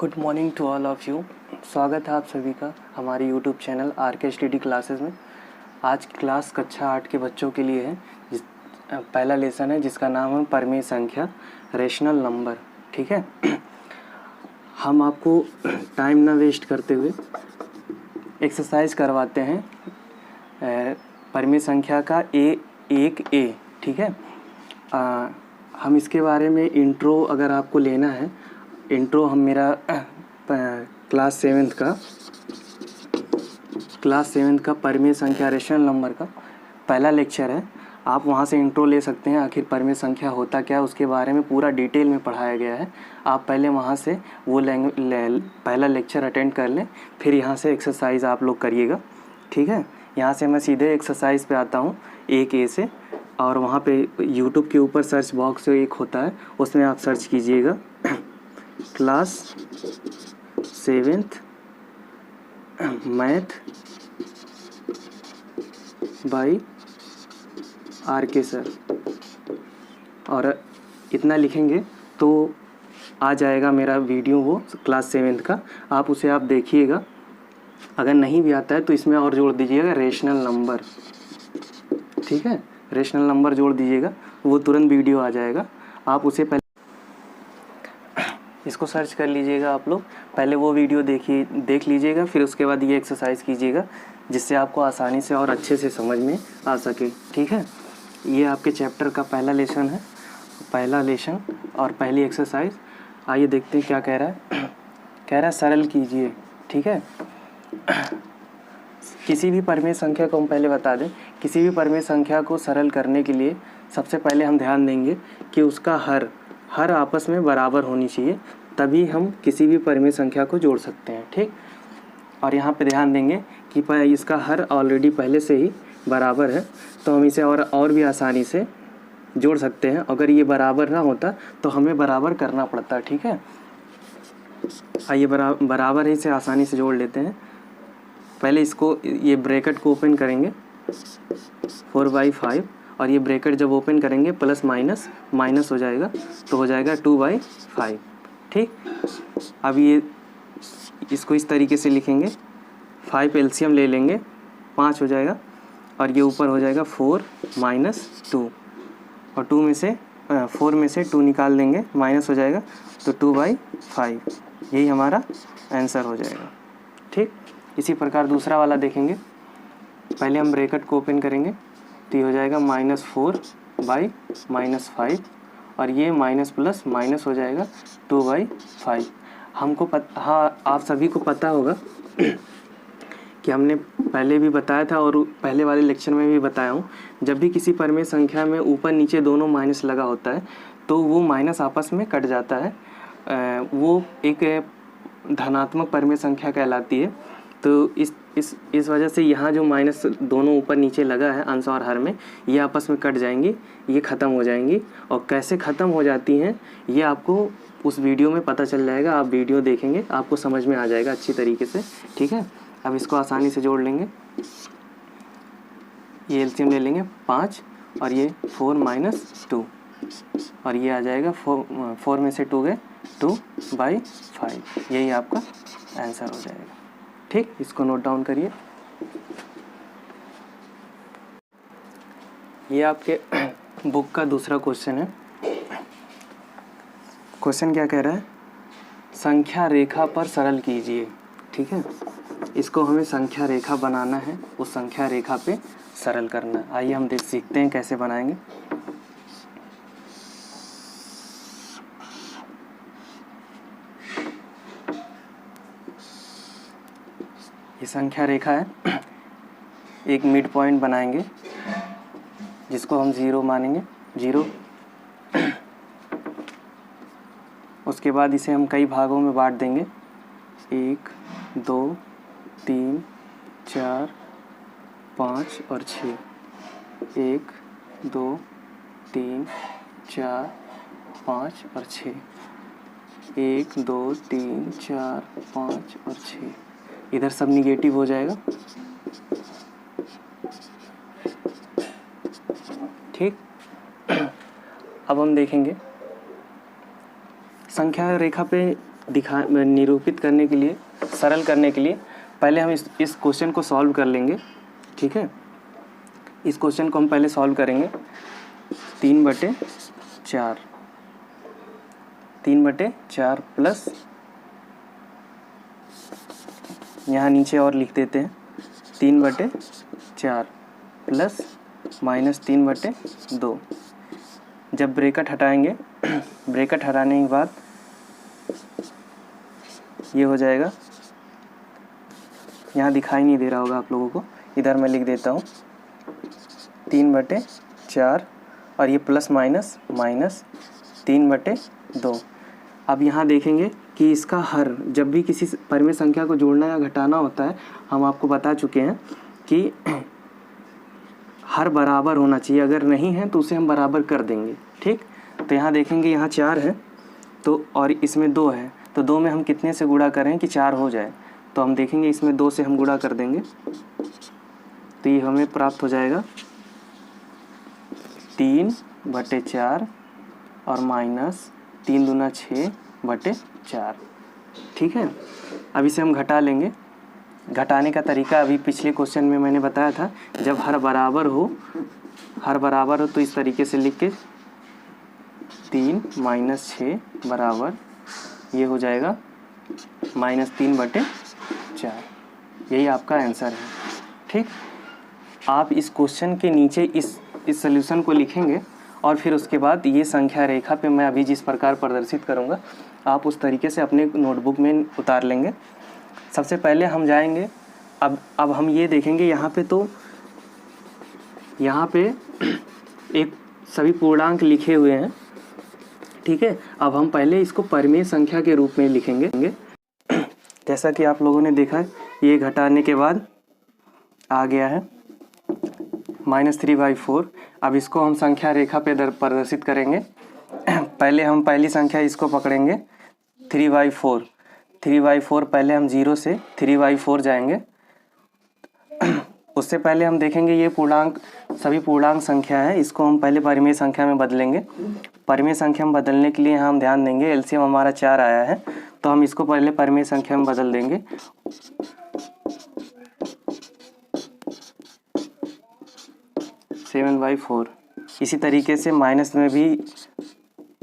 Good morning to all of you. स्वागत है आप सभी का हमारे YouTube channel R K. Study classes में। आज की क्लास कक्षा 8 के बच्चों के लिए है। पहला लेसन है जिसका नाम है परिमेय संख्या, रेशनल नंबर। ठीक है, हम आपको टाइम ना वेस्ट करते हुए एक्सरसाइज करवाते हैं परिमेय संख्या का A1A। ठीक है, हम इसके बारे में इंट्रो अगर आपको लेना है, इंट्रो हम मेरा क्लास सेवन्थ का परिमेय संख्या रेशनल नंबर का पहला लेक्चर है। आप वहाँ से इंट्रो ले सकते हैं। आखिर परिमेय संख्या होता क्या है उसके बारे में पूरा डिटेल में पढ़ाया गया है। आप पहले वहाँ से वो पहला लेक्चर अटेंड कर लें, फिर यहाँ से एक्सरसाइज आप लोग करिएगा। ठीक है, यहाँ से मैं सीधे एक्सरसाइज पे आता हूँ A से, और वहाँ पे यूट्यूब के ऊपर सर्च बॉक्स एक होता है, उसमें आप सर्च कीजिएगा class 7th math by R K. Sir, और इतना लिखेंगे तो आ जाएगा मेरा वीडियो, वो क्लास 7th का। आप उसे आप देखिएगा। अगर नहीं भी आता है तो इसमें और जोड़ दीजिएगा रेशनल नंबर। ठीक है, रेशनल नंबर जोड़ दीजिएगा, वो तुरंत वीडियो आ जाएगा। आप उसे पहले इसको सर्च कर लीजिएगा। आप लोग पहले वो वीडियो देख लीजिएगा, फिर उसके बाद ये एक्सरसाइज कीजिएगा, जिससे आपको आसानी से और अच्छे से समझ में आ सके। ठीक है, ये आपके चैप्टर का पहला लेसन और पहली एक्सरसाइज। आइए देखते हैं क्या कह रहा है। कह रहा है सरल कीजिए। ठीक है, किसी भी परिमेय संख्या को हम पहले बता दें, किसी भी परिमेय संख्या को सरल करने के लिए सबसे पहले हम ध्यान देंगे कि उसका हर आपस में बराबर होनी चाहिए, तभी हम किसी भी परिमेय संख्या को जोड़ सकते हैं। ठीक, और यहाँ पे ध्यान देंगे कि इसका हर ऑलरेडी पहले से ही बराबर है, तो हम इसे और भी आसानी से जोड़ सकते हैं। अगर ये बराबर ना होता तो हमें बराबर करना पड़ता। ठीक है, आइए बराबर ही से आसानी से जोड़ लेते हैं। पहले इसको, ये ब्रैकेट को ओपन करेंगे 4/5, और ये ब्रैकेट जब ओपन करेंगे प्लस माइनस हो जाएगा, तो हो जाएगा 2/5। ठीक, अब ये इसको इस तरीके से लिखेंगे, 5 एलसीएम ले लेंगे, 5 हो जाएगा, और ये ऊपर हो जाएगा 4 - 2, और 4 में से 2 निकाल देंगे, माइनस हो जाएगा, तो 2/5 यही हमारा आंसर हो जाएगा। ठीक, इसी प्रकार दूसरा वाला देखेंगे। पहले हम ब्रैकेट को ओपन करेंगे, तो ये हो जाएगा -4/-5, और ये माइनस प्लस माइनस हो जाएगा 2/5। हमको हाँ, आप सभी को पता होगा कि हमने पहले भी बताया था और पहले वाले लेक्चर में भी बताया हूँ, जब भी किसी परिमेय संख्या में ऊपर नीचे दोनों माइनस लगा होता है तो वो माइनस आपस में कट जाता है। वो एक धनात्मक परिमेय संख्या कहलाती है। तो इस वजह से यहाँ जो माइनस दोनों ऊपर नीचे लगा है अंश और हर में, ये आपस में कट जाएंगी, ये ख़त्म हो जाएंगी। और कैसे ख़त्म हो जाती हैं ये आपको उस वीडियो में पता चल जाएगा। आप वीडियो देखेंगे, आपको समझ में आ जाएगा अच्छी तरीके से। ठीक है, अब इसको आसानी से जोड़ लेंगे। ये एलसीएम ले लेंगे 5, और ये 4 - 2, और ये आ जाएगा 4 में से 2 गए, 2/5, यही आपका आंसर हो जाएगा। ठीक, इसको नोट डाउन करिए। ये आपके बुक का दूसरा क्वेश्चन है। क्वेश्चन क्या कह रहा है, संख्या रेखा पर सरल कीजिए। ठीक है, इसको हमें संख्या रेखा बनाना है, उस संख्या रेखा पे सरल करना है। आइए हम सीखते हैं कैसे बनाएंगे। ये संख्या रेखा है, एक मिड पॉइंट बनाएंगे जिसको हम 0 मानेंगे, 0। उसके बाद इसे हम कई भागों में बांट देंगे, 1 2 3 4 5 और 6, 1 2 3 4 5 और 6, 1 2 3 4 5 और 6। इधर सब निगेटिव हो जाएगा। ठीक, अब हम देखेंगे संख्या रेखा पे निरूपित करने के लिए, सरल करने के लिए पहले हम इस क्वेश्चन को सॉल्व कर लेंगे। ठीक है, इस क्वेश्चन को हम पहले सॉल्व करेंगे। 3/4 प्लस, यहाँ नीचे और लिख देते हैं 3/4 प्लस -3/2। जब ब्रैकेट हटाएंगे, ब्रैकेट हटाने के बाद ये हो जाएगा, यहाँ दिखाई नहीं दे रहा होगा आप लोगों को, इधर मैं लिख देता हूँ 3/4 और ये प्लस माइनस -3/2। अब यहाँ देखेंगे कि इसका हर, जब भी किसी परिमेय संख्या को जोड़ना या घटाना होता है, हम आपको बता चुके हैं कि हर बराबर होना चाहिए, अगर नहीं है तो उसे हम बराबर कर देंगे। ठीक, तो यहाँ देखेंगे यहाँ 4 है तो, और इसमें 2 है, तो 2 में हम कितने से गुणा करें कि 4 हो जाए, तो हम देखेंगे इसमें 2 से हम गुणा कर देंगे, तो ये हमें प्राप्त हो जाएगा 3/4 और माइनस 3 दूना 6/4। ठीक है, अब इसे हम घटा लेंगे। घटाने का तरीका अभी पिछले क्वेश्चन में मैंने बताया था, जब हर बराबर हो तो इस तरीके से लिख के 3 - 6 बराबर, ये हो जाएगा -3/4। यही आपका आंसर है। ठीक, आप इस क्वेश्चन के नीचे इस सॉल्यूशन को लिखेंगे और फिर उसके बाद ये संख्या रेखा पे मैं अभी जिस प्रकार प्रदर्शित करूँगा, आप उस तरीके से अपने नोटबुक में उतार लेंगे। सबसे पहले हम जाएंगे, अब हम ये देखेंगे यहाँ पे, तो यहाँ पे एक सभी पूर्णांक लिखे हुए हैं। ठीक है, अब हम पहले इसको परिमेय संख्या के रूप में लिखेंगे। जैसा कि आप लोगों ने देखा है, ये घटाने के बाद आ गया है -3/4। अब इसको हम संख्या रेखा पे प्रदर्शित करेंगे। पहले हम पहली संख्या इसको पकड़ेंगे 3/4। 3/4 पहले हम 0 से 3/4 जाएंगे। उससे पहले हम देखेंगे ये पूर्णांक, सभी पूर्णांक संख्या है, इसको हम पहले परिमेय संख्या में बदलेंगे। परिमेय संख्या में बदलने के लिए यहाँ हम ध्यान देंगे, एलसीएम हमारा 4 आया है, तो हम इसको पहले परिमेय संख्या में बदल देंगे। 7/4। इसी तरीके से माइनस में भी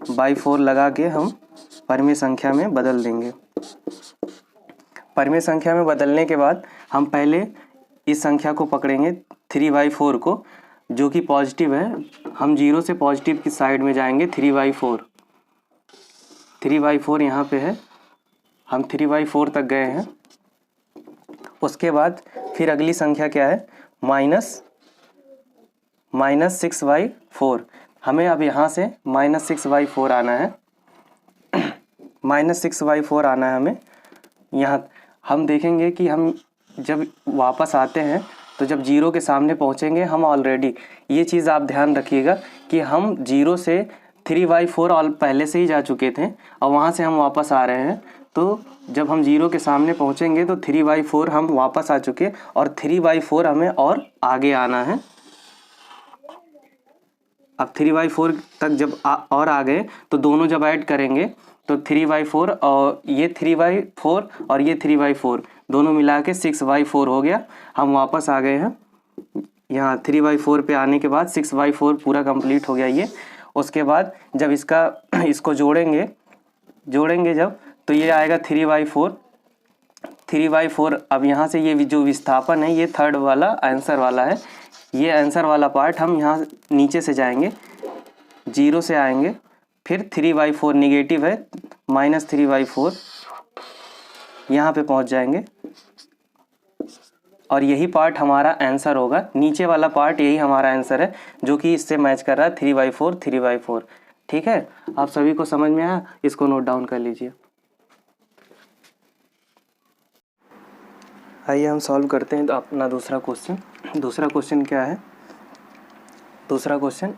/4 लगा के हम परिमेय संख्या में बदल देंगे। परिमेय संख्या में बदलने के बाद हम पहले इस संख्या को पकड़ेंगे 3/4 को, जो कि पॉजिटिव है। हम 0 से पॉजिटिव की साइड में जाएंगे। 3/4 यहाँ पे है, हम 3/4 तक गए हैं। उसके बाद फिर अगली संख्या क्या है, -6/4। हमें अब यहाँ से -6/4 आना है। -6/4 आना है हमें। यहाँ हम देखेंगे कि हम जब वापस आते हैं तो जब 0 के सामने पहुँचेंगे, हम ऑलरेडी, ये चीज़ आप ध्यान रखिएगा कि हम 0 से 3/4 और पहले से ही जा चुके थे और वहाँ से हम वापस आ रहे हैं। तो जब हम 0 के सामने पहुँचेंगे तो 3/4 हम वापस आ चुके, और 3/4 हमें और आगे आना है। अब 3/4 तक जब और आ गए तो दोनों जब ऐड करेंगे तो 3/4 और ये 3/4 और ये 3/4 दोनों मिला के 6/4 हो गया। हम वापस आ गए हैं यहाँ 3/4 पे आने के बाद 6/4 पूरा कंप्लीट हो गया ये। उसके बाद जब इसको जोड़ेंगे जब, तो ये आएगा 3/4। अब यहाँ से ये जो विस्थापन है, ये थर्ड वाला आंसर वाला है। ये आंसर वाला पार्ट हम यहाँ नीचे से जाएंगे, 0 से आएंगे, फिर 3/4 निगेटिव है, -3/4 यहाँ पे पहुँच जाएंगे, और यही पार्ट हमारा आंसर होगा। नीचे वाला पार्ट यही हमारा आंसर है, जो कि इससे मैच कर रहा है 3/4। ठीक है, आप सभी को समझ में आया? इसको नोट डाउन कर लीजिए। आइए हम सॉल्व करते हैं तो अपना दूसरा क्वेश्चन। दूसरा क्वेश्चन क्या है? दूसरा क्वेश्चन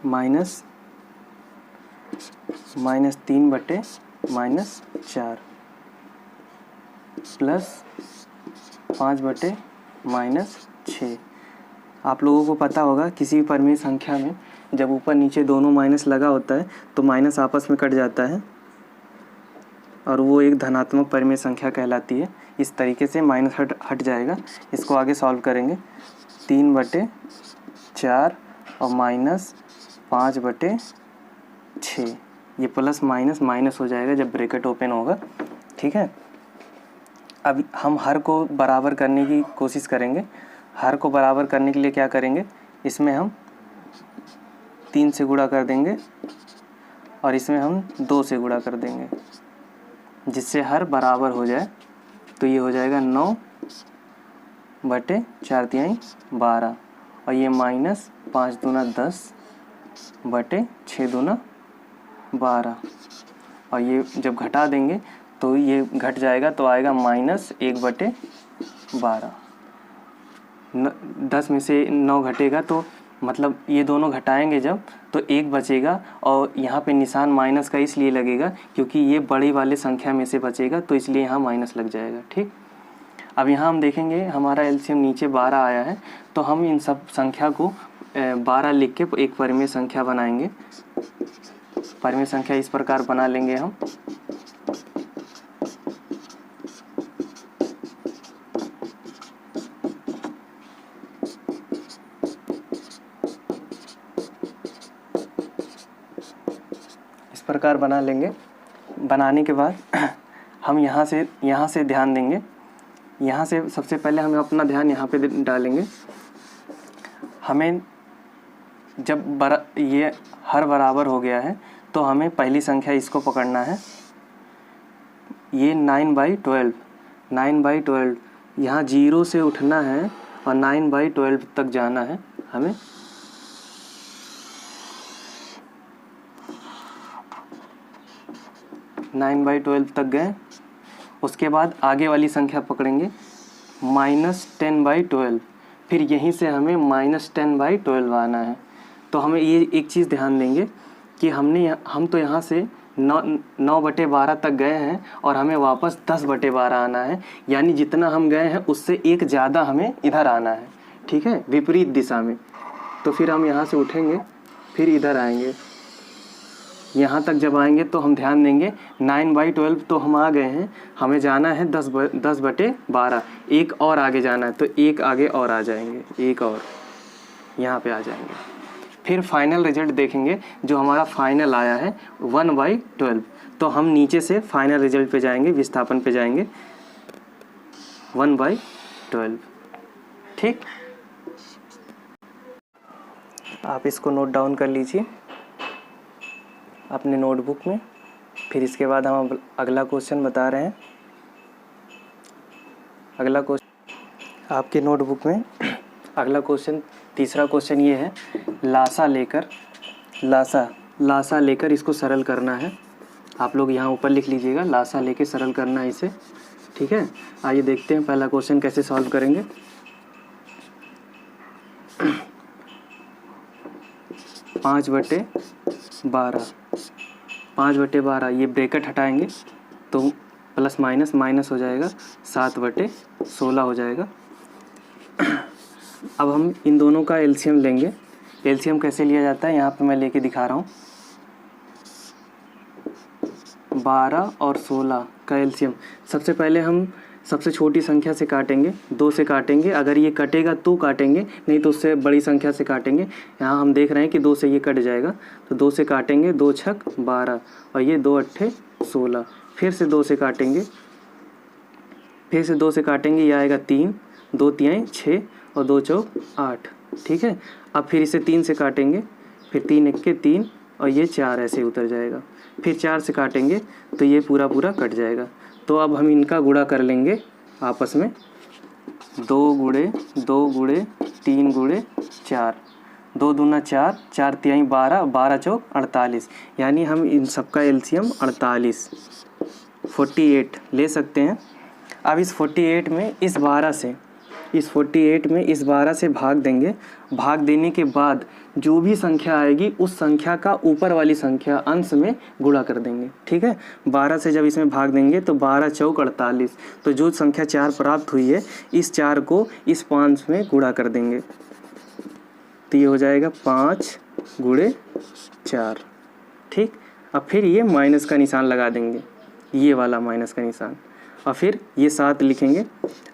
-3/-4 प्लस 5/-6। आप लोगों को पता होगा किसी भी परिमेय संख्या में जब ऊपर नीचे दोनों माइनस लगा होता है तो माइनस आपस में कट जाता है और वो एक धनात्मक परिमेय संख्या कहलाती है। इस तरीके से माइनस हट जाएगा। इसको आगे सॉल्व करेंगे। 3/4 और -5/6, ये प्लस माइनस माइनस हो जाएगा जब ब्रैकेट ओपन होगा। ठीक है, अब हम हर को बराबर करने की कोशिश करेंगे। हर को बराबर करने के लिए क्या करेंगे, इसमें हम 3 से गुणा कर देंगे और इसमें हम 2 से गुणा कर देंगे, जिससे हर बराबर हो जाए। तो ये हो जाएगा 9/4 12 और ये माइनस 5 दूना 10/6 दूना 12 और ये जब घटा देंगे तो ये घट जाएगा तो आएगा -1/12। 10 में से 9 घटेगा तो मतलब ये दोनों घटाएंगे जब तो 1 बचेगा और यहाँ पे निशान माइनस का इसलिए लगेगा क्योंकि ये बड़ी वाले संख्या में से बचेगा, तो इसलिए यहाँ माइनस लग जाएगा। ठीक, अब यहाँ हम देखेंगे हमारा एलसीएम नीचे 12 आया है, तो हम इन सब संख्या को 12 लिख के एक परिमेय संख्या बनाएंगे। परिमेय संख्या इस प्रकार बना लेंगे हम। इस प्रकार बना लेंगे। बनाने के बाद हम यहाँ से ध्यान देंगे। यहाँ से सबसे पहले हम अपना ध्यान यहाँ पे डालेंगे। हमें जब ये हर बराबर हो गया है तो हमें पहली संख्या इसको पकड़ना है। ये 9/12, 9/12 यहाँ 0 से उठना है और 9/12 तक जाना है हमें। -9/12 तक गए, उसके बाद आगे वाली संख्या पकड़ेंगे -10/12, फिर यहीं से हमें -10/12 आना है। तो हमें ये एक चीज़ ध्यान देंगे कि हम तो यहाँ से 9/12 तक गए हैं और हमें वापस 10/12 आना है, यानी जितना हम गए हैं उससे एक ज़्यादा हमें इधर आना है। ठीक है, विपरीत दिशा में। तो फिर हम यहाँ से उठेंगे, फिर इधर आएंगे। यहाँ तक जब आएंगे तो हम ध्यान देंगे 9/12 तो हम आ गए हैं, हमें जाना है 10/12, एक और आगे जाना है, तो एक आगे और आ जाएंगे, एक और यहाँ पे आ जाएंगे। फिर फाइनल रिजल्ट देखेंगे, जो हमारा फाइनल आया है 1/12, तो हम नीचे से फाइनल रिजल्ट पे जाएंगे, विस्थापन पे जाएंगे 1/12। ठीक, आप इसको नोट डाउन कर लीजिए अपने नोटबुक में। फिर इसके बाद हम अगला क्वेश्चन बता रहे हैं। अगला क्वेश्चन आपके नोटबुक में अगला क्वेश्चन, तीसरा क्वेश्चन ये है, लासा लेकर इसको सरल करना है। आप लोग यहाँ ऊपर लिख लीजिएगा, लासा लेके सरल करना है इसे। ठीक है, आइए देखते हैं पहला क्वेश्चन कैसे सॉल्व करेंगे। 5/12, ये ब्रैकेट हटाएंगे तो प्लस माइनस माइनस हो जाएगा, 7/16 हो जाएगा। अब हम इन दोनों का एलसीएम लेंगे। एलसीएम कैसे लिया जाता है यहाँ पे मैं लेके दिखा रहा हूँ। 12 और 16 का एलसीएम, सबसे पहले हम सबसे छोटी संख्या से काटेंगे, 2 से काटेंगे। अगर ये कटेगा तो काटेंगे, नहीं तो उससे बड़ी संख्या से काटेंगे। यहाँ हम देख रहे हैं कि 2 से ये कट जाएगा, तो 2 से काटेंगे, 2 छक 12 और ये 2 अट्ठे 16। फिर से 2 से काटेंगे, ये आएगा 3, 2 तियाई 6 और 2 चौक 8। ठीक है, अब फिर इसे 3 से काटेंगे, फिर 3 एक्के 3 और ये 4 ऐसे उतर जाएगा। फिर 4 से काटेंगे तो ये पूरा कट जाएगा। तो अब हम इनका गुणा कर लेंगे आपस में, 2 गुणे 3 गुणे 4, 2 दूना 4, 4 तिहाई 12, 12 चौक 48, यानी हम इन सबका एलसीएम 48 ले सकते हैं। अब इस 48 में इस 12 से भाग देंगे। भाग देने के बाद जो भी संख्या आएगी उस संख्या का ऊपर वाली संख्या अंश में गुणा कर देंगे। ठीक है, 12 से जब इसमें भाग देंगे तो 12 चौक 48, तो जो संख्या 4 प्राप्त हुई है इस 4 को इस 5 में गुणा कर देंगे, तो ये हो जाएगा 5 गुणे 4। ठीक, अब फिर ये माइनस का निशान लगा देंगे, ये वाला माइनस का निशान, और फिर ये 7 लिखेंगे।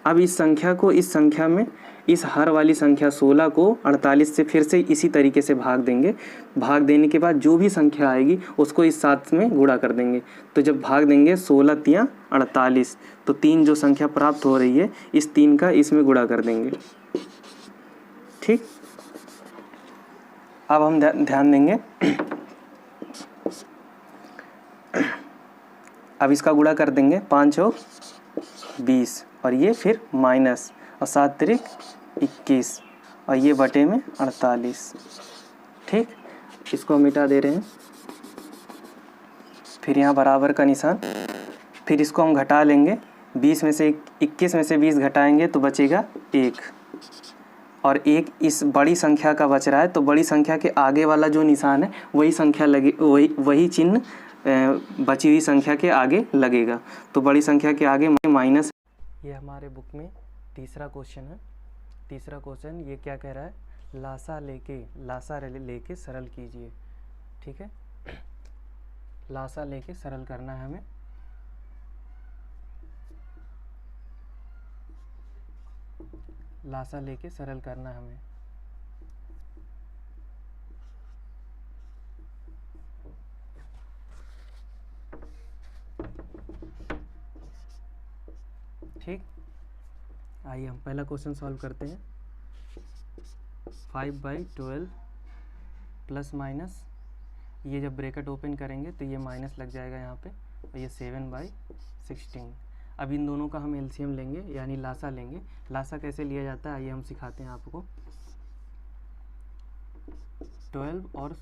अब इस संख्या को इस संख्या में, इस हर वाली संख्या 16 को 48 से फिर से इसी तरीके से भाग देंगे। भाग देने के बाद जो भी संख्या आएगी उसको इस 7 में गुणा कर देंगे। तो जब भाग देंगे 16 तियां 48, तो 3 जो संख्या प्राप्त हो रही है इस 3 का इसमें गुणा कर देंगे। ठीक, अब हम ध्यान देंगे, अब इसका गुणा कर देंगे 5 और 20, और ये फिर माइनस, और 7 तिरिक 21, और ये बटे में 48। ठीक, इसको हम मिटा दे रहे हैं। फिर यहाँ बराबर का निशान, फिर इसको हम घटा लेंगे। 20 में से 21 में से 20 घटाएंगे तो बचेगा 1, और 1 इस बड़ी संख्या का बच रहा है, तो बड़ी संख्या के आगे वाला जो निशान है वही संख्या लगे, वही चिन्ह बची हुई संख्या के आगे लगेगा। तो बड़ी संख्या के आगे माइनस। ये हमारे बुक में तीसरा क्वेश्चन है। तीसरा क्वेश्चन ये क्या कह रहा है, लासा लेके सरल कीजिए। ठीक है, लासा लेके सरल करना है हमें। लासा लेके सरल करना है हमें। ठीक, आइए हम पहला क्वेश्चन सॉल्व करते हैं। 5/12 प्लस माइनस, ये जब ब्रैकेट ओपन करेंगे तो ये माइनस लग जाएगा यहाँ पे, और ये 7/16। अब इन दोनों का हम एलसीएम लेंगे, यानी लासा लेंगे। लासा कैसे लिया जाता है आइए हम सिखाते हैं आपको। 12 और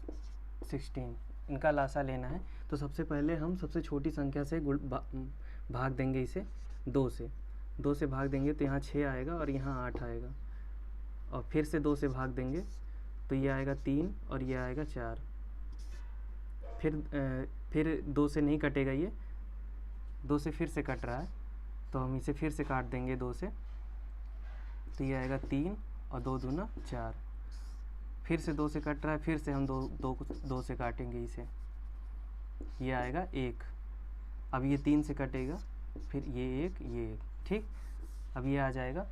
16 इनका लासा लेना है। तो सबसे पहले हम सबसे छोटी संख्या से भाग देंगे इसे 2 से। 2 से भाग देंगे तो यहाँ 6 आएगा और यहाँ 8 आएगा, और फिर से 2 से भाग देंगे तो ये आएगा 3 और ये आएगा 4। फिर 2 से नहीं कटेगा, ये 2 से फिर से कट रहा है, तो हम इसे फिर से काट देंगे 2 से, तो ये आएगा 3 और 2 दूना 4। फिर से 2 से कट रहा है, फिर से हम 2 से काटेंगे इसे, ये आएगा 1। अब ये 3 से कटेगा, फिर ये 1 ये 1। ठीक, अब ये आ जाएगा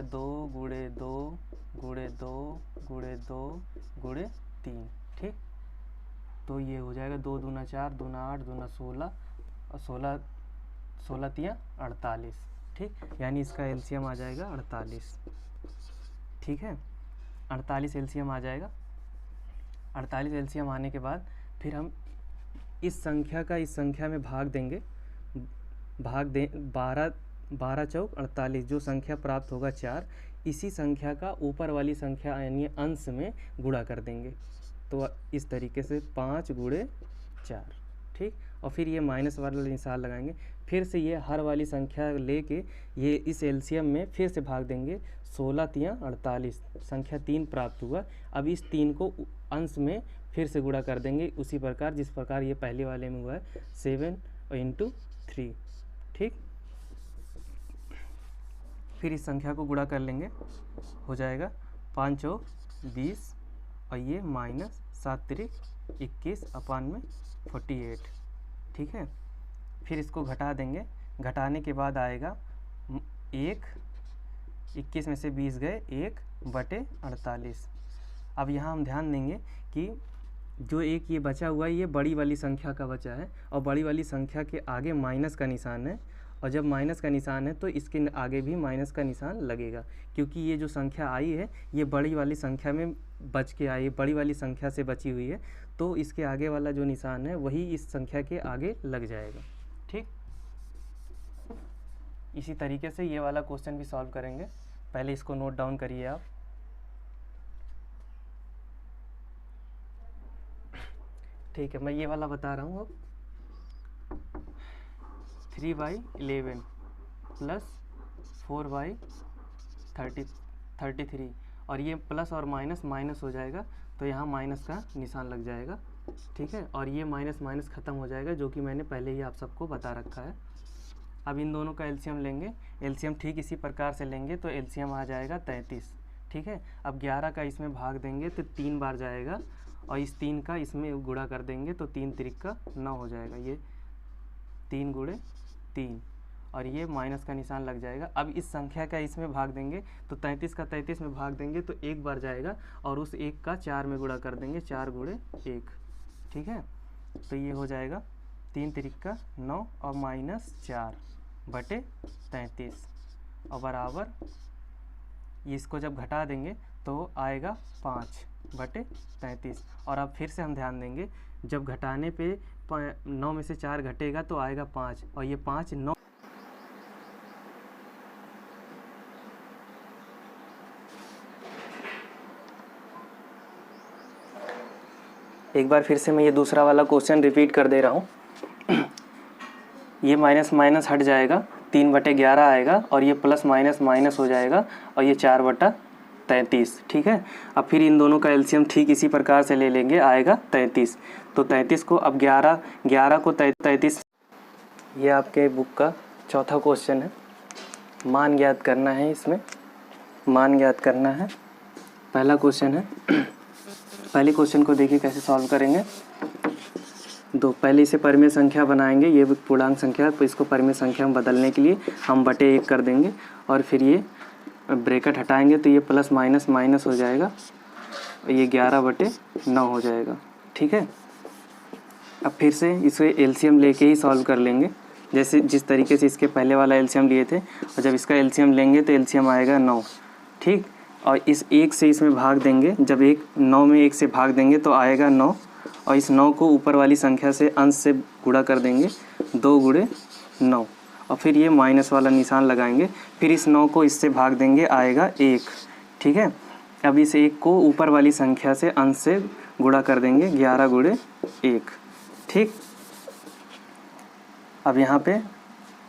2 गुणे 2 गुणे 2 गुणे 2 गुणे 3। ठीक, तो ये हो जाएगा 2 दूना 4 दूना 8 दूना 16, और 16 तियां 48। ठीक, यानी इसका एलसीएम आ जाएगा 48। ठीक है, 48 एलसीएम आ जाएगा। 48 एलसीएम आने के बाद फिर हम इस संख्या का इस संख्या में भाग देंगे। 12 चौक 48, जो संख्या प्राप्त होगा 4, इसी संख्या का ऊपर वाली संख्या यानी अंश में गुणा कर देंगे। तो इस तरीके से 5 गुणे 4। ठीक, और फिर ये माइनस वाला निशान लगाएंगे। फिर से ये हर वाली संख्या लेके ये इस एलसीएम में फिर से भाग देंगे। 16 तियां 48, संख्या 3 प्राप्त हुआ। अब इस 3 को अंश में फिर से गुणा कर देंगे, उसी प्रकार जिस प्रकार ये पहले वाले में हुआ है, 7 × 3। ठीक, फिर इस संख्या को गुणा कर लेंगे, हो जाएगा 5 और 20, और ये माइनस 7 तिरिक 21 अपान में 48। ठीक है, फिर इसको घटा देंगे। घटाने के बाद आएगा 1, 21 में से 20 गए 1/48। अब यहाँ हम ध्यान देंगे कि जो एक ये बचा हुआ है ये बड़ी वाली संख्या का बचा है, और बड़ी वाली संख्या के आगे माइनस का निशान है, और जब माइनस का निशान है तो इसके आगे भी माइनस का निशान लगेगा, क्योंकि ये जो संख्या आई है ये बड़ी वाली संख्या में बच के आई, बड़ी वाली संख्या से बची हुई है, तो इसके आगे वाला जो निशान है वही इस संख्या के आगे लग जाएगा। ठीक, इसी तरीके से ये वाला क्वेश्चन भी सॉल्व करेंगे। पहले इसको नोट डाउन करिए आप। ठीक है, मैं ये वाला बता रहा हूँ अब। 3/11 प्लस 4/33, और ये प्लस और माइनस माइनस हो जाएगा, तो यहाँ माइनस का निशान लग जाएगा। ठीक है, और ये माइनस माइनस ख़त्म हो जाएगा, जो कि मैंने पहले ही आप सबको बता रखा है। अब इन दोनों का एलसीएम लेंगे। एलसीएम ठीक इसी प्रकार से लेंगे तो एलसीएम आ जाएगा 33। ठीक है। अब 11 का इसमें भाग देंगे तो 3 बार जाएगा और इस 3 का इसमें गुणा कर देंगे तो 3 तिरिका 9 हो जाएगा। ये 3 गुणे 3 और ये माइनस का निशान लग जाएगा। अब इस संख्या का इसमें भाग देंगे तो 33 का 33 में भाग देंगे तो 1 बार जाएगा और उस 1 का 4 में गुणा कर देंगे, 4 गुणे 1, ठीक है। तो ये हो जाएगा 3 तिरिका 9 और माइनस 4 बटे 33 और बराबर इसको जब घटा देंगे तो आएगा 5 बटे 33। और अब फिर से हम ध्यान देंगे, जब घटाने पे 9 में से 4 घटेगा तो आएगा 5 और ये 5 9। एक बार फिर से मैं ये दूसरा वाला क्वेश्चन रिपीट कर दे रहा हूँ। ये माइनस माइनस हट जाएगा, 3/11 आएगा और ये प्लस माइनस माइनस हो जाएगा और ये 4/33, ठीक है। अब फिर इन दोनों का एलसीएम ठीक इसी प्रकार से ले लेंगे, आएगा 33। तो 33 को अब 11 को 33, ये आपके बुक का चौथा क्वेश्चन है। मान ज्ञात करना है, इसमें मान ज्ञात करना है। पहला क्वेश्चन है, पहले क्वेश्चन को देखिए कैसे सॉल्व करेंगे। पहले इसे परिमेय संख्या बनाएंगे, ये पूर्णांक संख्या, तो इसको परिमेय संख्या में बदलने के लिए हम बटे 1 कर देंगे और फिर ये ब्रैकेट हटाएंगे तो ये प्लस माइनस माइनस हो जाएगा और ये 11/9 हो जाएगा, ठीक है। अब फिर से इसे एलसीएम लेके ही सॉल्व कर लेंगे, जैसे जिस तरीके से इसके पहले वाला एलसीएम लिए थे। और जब इसका एलसीएम लेंगे तो एलसीएम आएगा 9, ठीक। और इस 1 से इसमें भाग देंगे, जब 9 में 1 से भाग देंगे तो आएगा 9 और इस 9 को ऊपर वाली संख्या से अंश से गुणा कर देंगे, 2 गुणे 9 और फिर ये माइनस वाला निशान लगाएंगे। फिर इस 9 को इससे भाग देंगे, आएगा 1, ठीक है। अब इस 1 को ऊपर वाली संख्या से अंश से गुणा कर देंगे, 11 गुणे 1, ठीक। अब यहाँ पे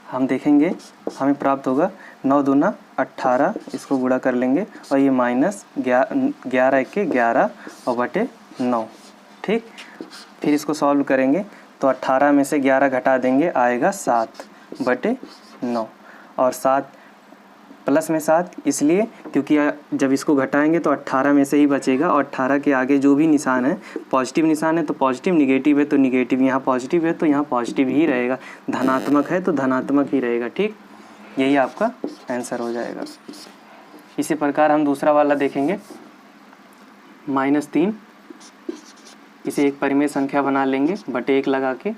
हम देखेंगे हमें प्राप्त होगा 9 दूना 18, इसको गुणा कर लेंगे और ये माइनस 11 के 11 और बटे 9, ठीक। फिर इसको सॉल्व करेंगे तो 18 में से 11 घटा देंगे, आएगा 7 बटे 9 और 7 प्लस में 7 इसलिए क्योंकि जब इसको घटाएंगे तो 18 में से ही बचेगा और 18 के आगे जो भी निशान है, पॉजिटिव निशान है तो पॉजिटिव, निगेटिव है तो निगेटिव, यहाँ पॉजिटिव है तो यहाँ पॉजिटिव ही रहेगा, धनात्मक है तो धनात्मक ही रहेगा, ठीक। यही आपका आंसर हो जाएगा। इसी प्रकार हम दूसरा वाला देखेंगे, -3, इसे एक परिमेय संख्या बना लेंगे बटे 1 लगा के।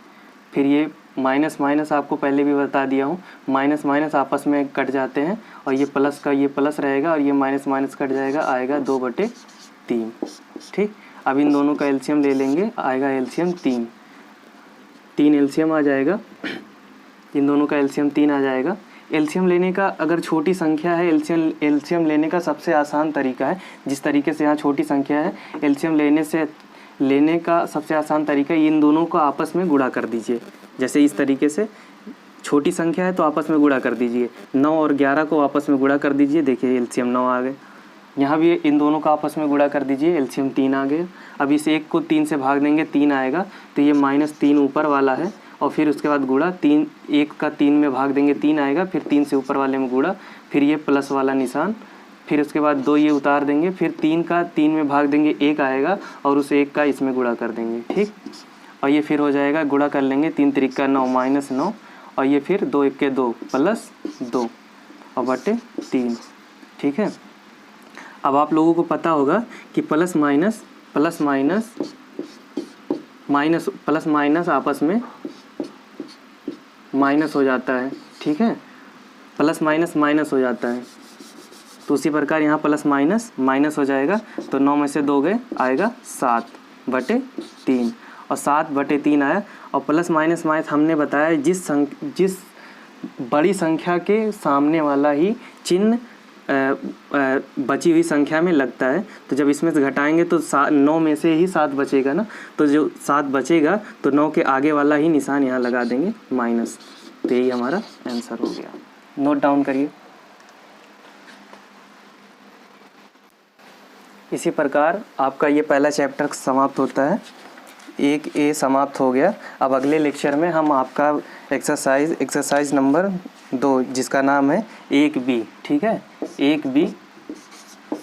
फिर ये माइनस माइनस आपको पहले भी बता दिया हूँ, माइनस माइनस आपस में कट जाते हैं और ये प्लस का ये प्लस रहेगा और ये माइनस माइनस कट जाएगा, आएगा 2/3, ठीक। अब इन दोनों का एलसीएम ले लेंगे, आएगा एलसीएम 3 एलसीएम आ जाएगा, इन दोनों का एलसीएम 3 आ जाएगा। एलसीएम लेने का अगर छोटी संख्या है, एलसीएम लेने का सबसे आसान तरीका है, जिस तरीके से यहाँ छोटी संख्या है, एलसीएम लेने का सबसे आसान तरीका इन दोनों को आपस में गुणा कर दीजिए। जैसे इस तरीके से छोटी संख्या है तो आपस में गुणा कर दीजिए, 9 और 11 को आपस में गुणा कर दीजिए, देखिए एलसीएम 9 आ गए। यहाँ भी इन दोनों को आपस में गुणा कर दीजिए, एलसीएम 3 आ गए। अब इस 1 को 3 से भाग देंगे, 3 आएगा तो ये -3 ऊपर वाला है और फिर उसके बाद गुणा 3, 1 का 3 में भाग देंगे, 3 आएगा, फिर 3 से ऊपर वाले में गुणा, फिर ये प्लस वाला निशान, फिर उसके बाद 2 ये उतार देंगे, फिर 3 का 3 में भाग देंगे, 1 आएगा और उस 1 का इसमें गुणा कर देंगे, ठीक। और ये फिर हो जाएगा, गुणा कर लेंगे, 3 तिरिका 9 -9 और ये फिर 2 1 के 2 प्लस 2 और बटे 3, ठीक है। अब आप लोगों को पता होगा कि प्लस माइनस आपस में माइनस हो जाता है, ठीक है, प्लस माइनस माइनस हो जाता है। तो उसी प्रकार यहाँ प्लस माइनस माइनस हो जाएगा, तो 9 में से 2 गए, आएगा 7/3 और 7/3 आया। और प्लस माइनस माइनस हमने बताया जिस बड़ी संख्या के सामने वाला ही चिन्ह बची हुई संख्या में लगता है। तो जब इसमें से घटाएंगे तो 9 में से ही 7 बचेगा ना, तो जो 7 बचेगा तो 9 के आगे वाला ही निशान यहाँ लगा देंगे माइनस। तो यही हमारा आंसर हो गया, नोट डाउन करिए। इसी प्रकार आपका ये पहला चैप्टर समाप्त होता है, 1A समाप्त हो गया। अब अगले लेक्चर में हम आपका एक्सरसाइज नंबर 2 जिसका नाम है 1B, ठीक है, 1B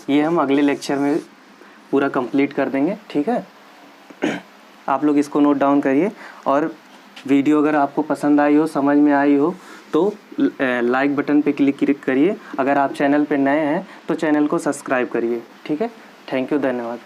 ये हम अगले लेक्चर में पूरा कंप्लीट कर देंगे, ठीक है। आप लोग इसको नोट डाउन करिए, और वीडियो अगर आपको पसंद आई हो, समझ में आई हो, तो लाइक बटन पे क्लिक करिए। अगर आप चैनल पे नए हैं तो चैनल को सब्सक्राइब करिए, ठीक है। थैंक यू, धन्यवाद।